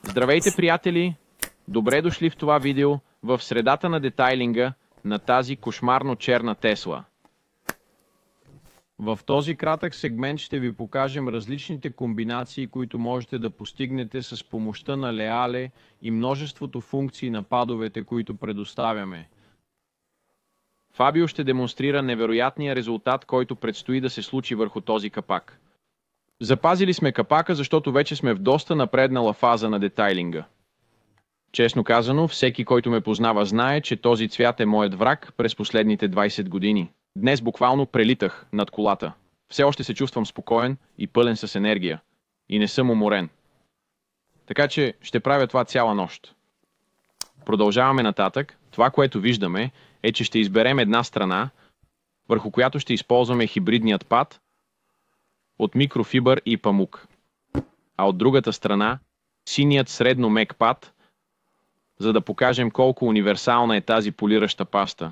Здравейте, приятели! Добре дошли в това видео в средата на детайлинга на тази кошмарно черна Тесла. В този кратък сегмент ще ви покажем различните комбинации, които можете да постигнете с помощта на Leale и множеството функции на падовете, които предоставяме. Фабио ще демонстрира невероятния резултат, който предстои да се случи върху този капак. Запазили сме капака, защото вече сме в доста напреднала фаза на детайлинга. Честно казано, всеки, който ме познава, знае, че този цвят е моят враг през последните 20 години. Днес буквално прелитах над колата. Все още се чувствам спокоен и пълен с енергия. И не съм уморен. Така че ще правя това цяла нощ. Продължаваме нататък. Това, което виждаме, е, че ще изберем една страна, върху която ще използваме хибридният пад от микрофибър и памук. А от другата страна, синият средно мек пад, за да покажем колко универсална е тази полираща паста.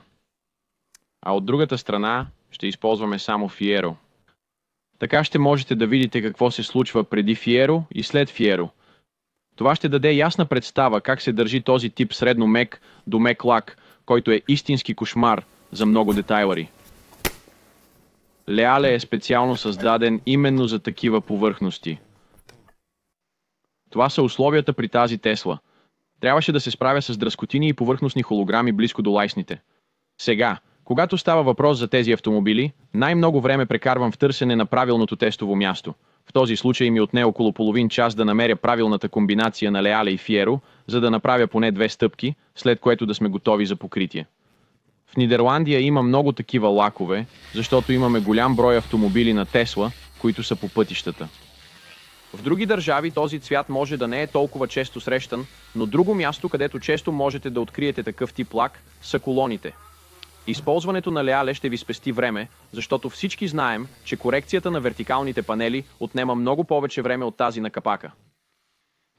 А от другата страна ще използваме само фиеро. Така ще можете да видите какво се случва преди фиеро и след фиеро. Това ще даде ясна представа как се държи този тип средно мек до мек лак, който е истински кошмар за много детайлъри. Leale е специално създаден именно за такива повърхности. Това са условията при тази Тесла. Трябваше да се справя с дръскотини и повърхностни холограми близко до лайсните. Сега, когато става въпрос за тези автомобили, най-много време прекарвам в търсене на правилното тестово място. В този случай ми отне около половин час да намеря правилната комбинация на Leale и Fiero, за да направя поне 2 стъпки, след което да сме готови за покритие. В Нидерландия има много такива лакове, защото имаме голям брой автомобили на Тесла, които са по пътищата. В други държави този цвят може да не е толкова често срещан, но друго място, където често можете да откриете такъв тип лак, са колоните. Използването на Leale ще ви спести време, защото всички знаем, че корекцията на вертикалните панели отнема много повече време от тази на капака.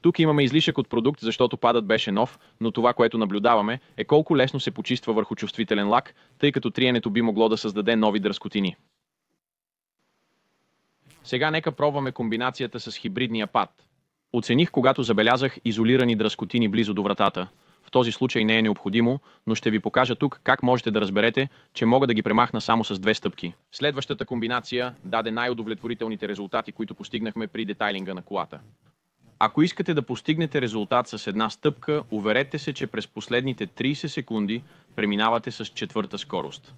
Тук имаме излишък от продукт, защото падът беше нов, но това, което наблюдаваме, е колко лесно се почиства върху чувствителен лак, тъй като триенето би могло да създаде нови дръскотини. Сега нека пробваме комбинацията с хибридния пад. Оцених, когато забелязах изолирани дръскотини близо до вратата. В този случай не е необходимо, но ще ви покажа тук как можете да разберете, че мога да ги премахна само с 2 стъпки. Следващата комбинация даде най-удовлетворителните резултати, които постигнахме при детайлинга на колата. Ако искате да постигнете резултат с една стъпка, уверете се, че през последните 30 секунди преминавате с 4-та скорост.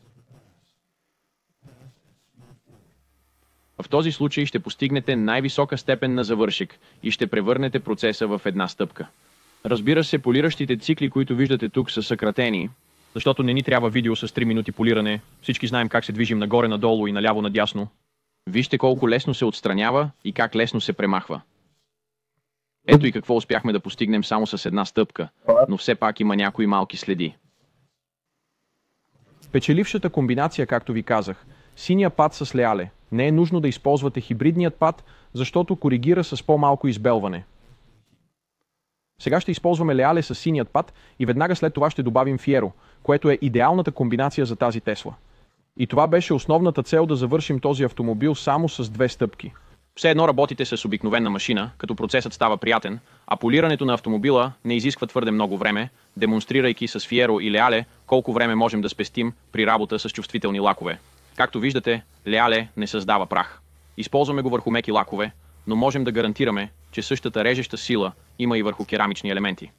В този случай ще постигнете най-висока степен на завършек и ще превърнете процеса в една стъпка. Разбира се, полиращите цикли, които виждате тук, са съкратени, защото не ни трябва видео с 3 минути полиране. Всички знаем как се движим нагоре-надолу и наляво-надясно. Вижте колко лесно се отстранява и как лесно се премахва. Ето и какво успяхме да постигнем само с една стъпка, но все пак има някои малки следи. Печелившата комбинация, както ви казах, синия пад с Leale. Не е нужно да използвате хибридният пад, защото коригира с по-малко избелване. Сега ще използваме Leale с синият пад и веднага след това ще добавим Fiero, което е идеалната комбинация за тази Тесла. И това беше основната цел да завършим този автомобил само с 2 стъпки. Все едно работите с обикновена машина, като процесът става приятен, а полирането на автомобила не изисква твърде много време, демонстрирайки с Fiero и Leale колко време можем да спестим при работа с чувствителни лакове. Както виждате, Leale не създава прах. Използваме го върху меки лакове, но можем да гарантираме, че същата режеща сила има и върху керамични елементи.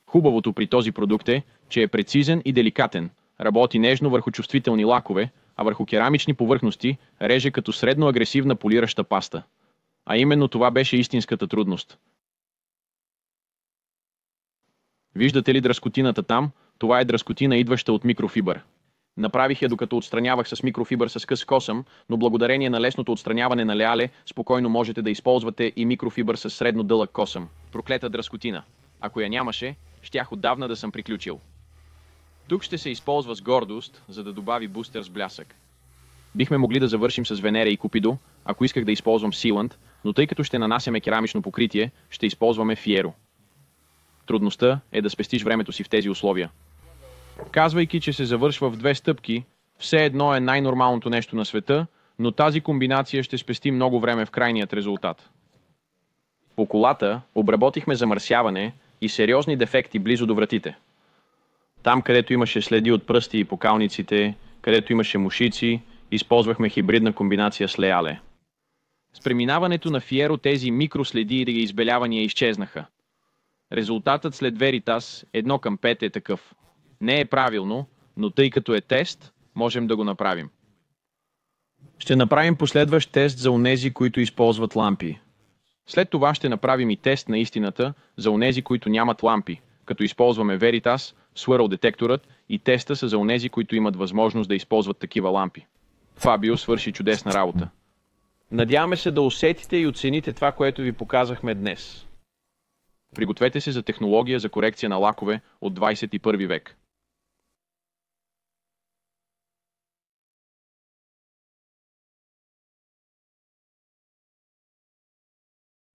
Хубавото при този продукт е, че е прецизен и деликатен, работи нежно върху чувствителни лакове, а върху керамични повърхности реже като средно агресивна полираща паста. А именно това беше истинската трудност. Виждате ли дръскотината там? Това е дръскотина, идваща от микрофибър. Направих я докато отстранявах с микрофибър с къс косъм, но благодарение на лесното отстраняване на Leale, спокойно можете да използвате и микрофибър с средно дълъг косъм. Проклета дръскотина. Ако я нямаше, щях отдавна да съм приключил. Тук ще се използва с гордост, за да добави бустер с блясък. Бихме могли да завършим с Венера и Купидо, ако исках да използвам Sealant, но тъй като ще нанасяме керамично покритие, ще използваме Fiero. Трудността е да спестиш времето си в тези условия. Казвайки, че се завършва в 2 стъпки, все едно е най-нормалното нещо на света, но тази комбинация ще спести много време в крайният резултат. По колата обработихме замърсяване и сериозни дефекти близо до вратите. Там, където имаше следи от пръсти и покалниците, където имаше мушици, използвахме хибридна комбинация с леале. С преминаването на Фиеро тези микроследи и избелявания изчезнаха. Резултатът след Veritas 1:5 е такъв. Не е правилно, но тъй като е тест, можем да го направим. Ще направим последващ тест за онези, които използват лампи. След това ще направим и тест на истината за онези, които нямат лампи, като използваме Veritas, Swirl детекторът и теста са за онези, които имат възможност да използват такива лампи. Фабио свърши чудесна работа. Надяваме се да усетите и оцените това, което ви показахме днес. Пригответе се за технология за корекция на лакове от 21 век.